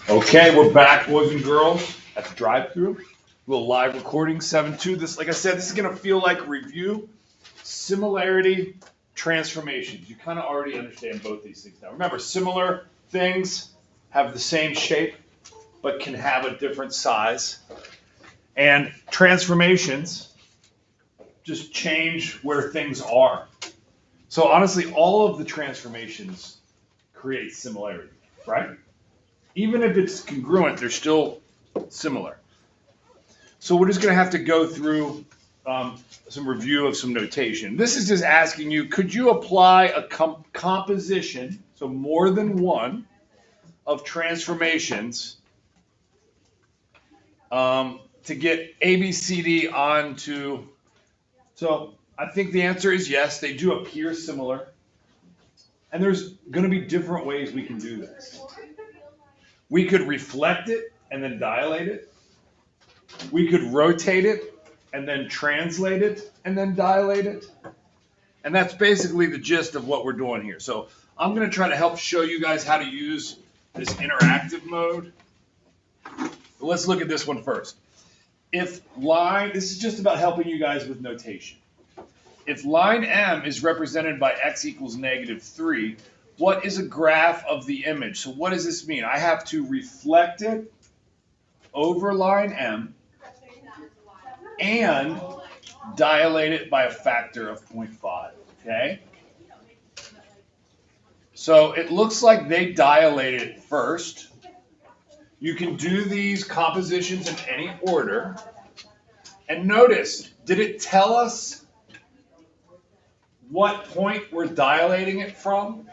Okay, we're back, boys and girls, at the drive-through. Little live recording, 7-2. This, like I said, this is gonna feel like a review. Similarity, transformations. You kind of already understand both these things now. Remember, similar things have the same shape, but can have a different size. And transformations just change where things are. So honestly, all of the transformations create similarity, right? Even if it's congruent, they're still similar. So we're just going to have to go through some review of some notation. This is just asking you, could you apply a composition, so more than one, of transformations to get ABCD onto, so I think the answer is yes, they do appear similar. And there's going to be different ways we can do this. We could reflect it and then dilate it. We could rotate it and then translate it and then dilate it. And that's basically the gist of what we're doing here. So I'm going to try to help show you guys how to use this interactive mode. But let's look at this one first. This is just about helping you guys with notation. If line M is represented by x equals -3, what is a graph of the image? So what does this mean? I have to reflect it over line M and dilate it by a factor of 0.5, okay? So it looks like they dilated it first. You can do these compositions in any order. And notice, did it tell us what point we're dilating it from?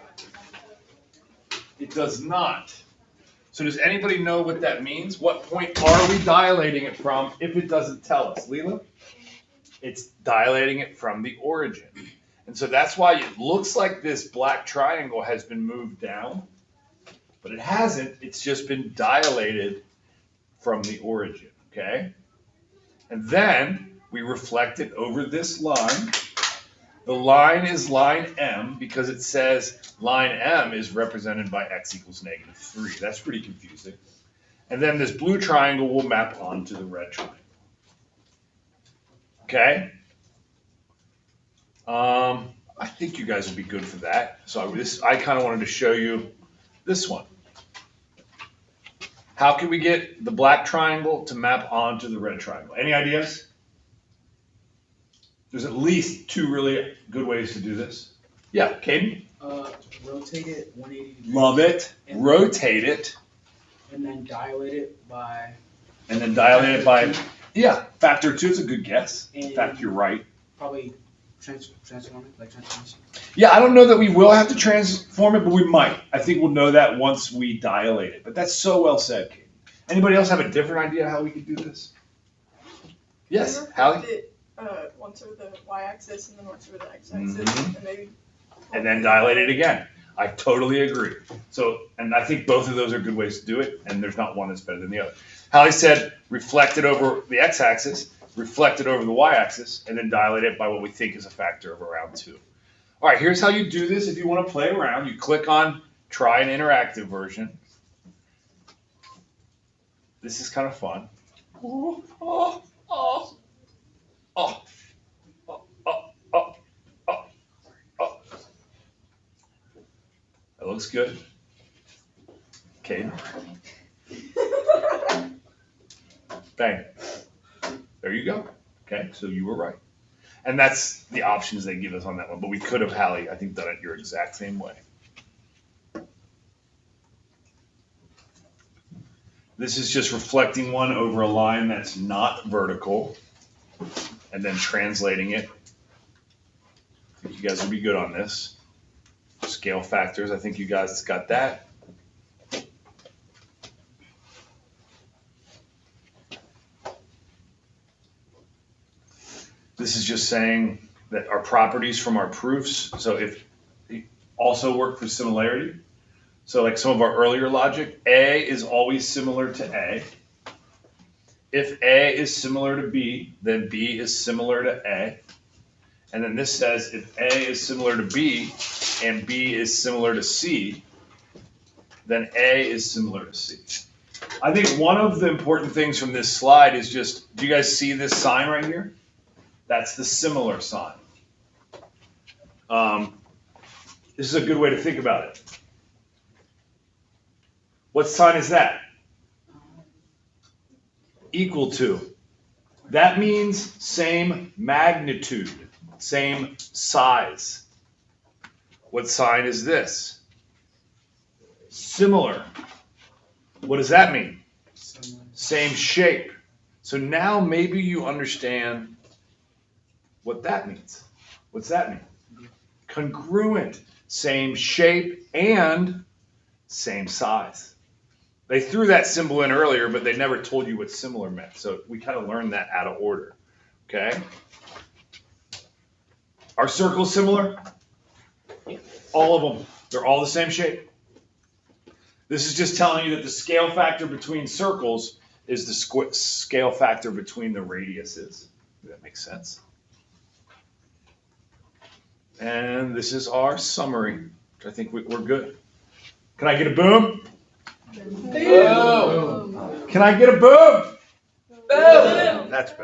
It does not. So does anybody know what that means? What point are we dilating it from if it doesn't tell us? Leela? It's dilating it from the origin. And so that's why it looks like this black triangle has been moved down, but it hasn't. It's just been dilated from the origin, okay? And then we reflect it over this line. The line is line M because it says line M is represented by x equals -3. That's pretty confusing. And then this blue triangle will map onto the red triangle. Okay? I think you guys will be good for that. So I kind of wanted to show you this one. How can we get the black triangle to map onto the red triangle? Any ideas? There's at least two really good ways to do this. Yeah, Caden? Rotate it 180 degrees. Love it. Rotate it. And then dilate it by. Yeah, factor 2 is a good guess. In fact, you're right. Probably transform it, like transformation. Yeah, I don't know that we will have to transform it, but we might. I think we'll know that once we dilate it. But that's so well said, Caden. Anybody else have a different idea how we could do this? Yes, Hallie? Once over the y-axis and then once over the x-axis, and maybe. And then dilate it again. I totally agree. So, and I think both of those are good ways to do it, and there's not one that's better than the other. Hallie said, reflect it over the x-axis, reflect it over the y-axis, and then dilate it by what we think is a factor of around 2. All right, here's how you do this if you want to play around. You click on try an interactive version. This is kind of fun. Oh, oh, oh, oh. That looks good. Okay. Bang. There you go. Okay, so you were right. And that's the options they give us on that one. But we could have, Hallie, I think, done it your exact same way. This is just reflecting one over a line that's not vertical and then translating it. I think you guys will be good on this. Scale factors, I think you guys got that. This is just saying that our properties from our proofs, so if they also work for similarity. So like some of our earlier logic, A is always similar to A. If A is similar to B, then B is similar to A. And then this says if A is similar to B and B is similar to C, then A is similar to C. I think one of the important things from this slide is just, do you guys see this sign right here? That's the similar sign. This is a good way to think about it. What sign is that? Equal to. That means same magnitude, same size. What sign is this? Similar. What does that mean? Similar. Same shape. So now maybe you understand what that means. What's that mean? Congruent. Same shape and same size. They threw that symbol in earlier, but they never told you what similar meant. So we kind of learned that out of order. Okay? Are circles similar? All of them. They're all the same shape. This is just telling you that the scale factor between circles is the scale factor between the radiuses. Does that make sense? And this is our summary, which I think we're good. Can I get a boom? Boom. Can I get a boom? Boom. That's better.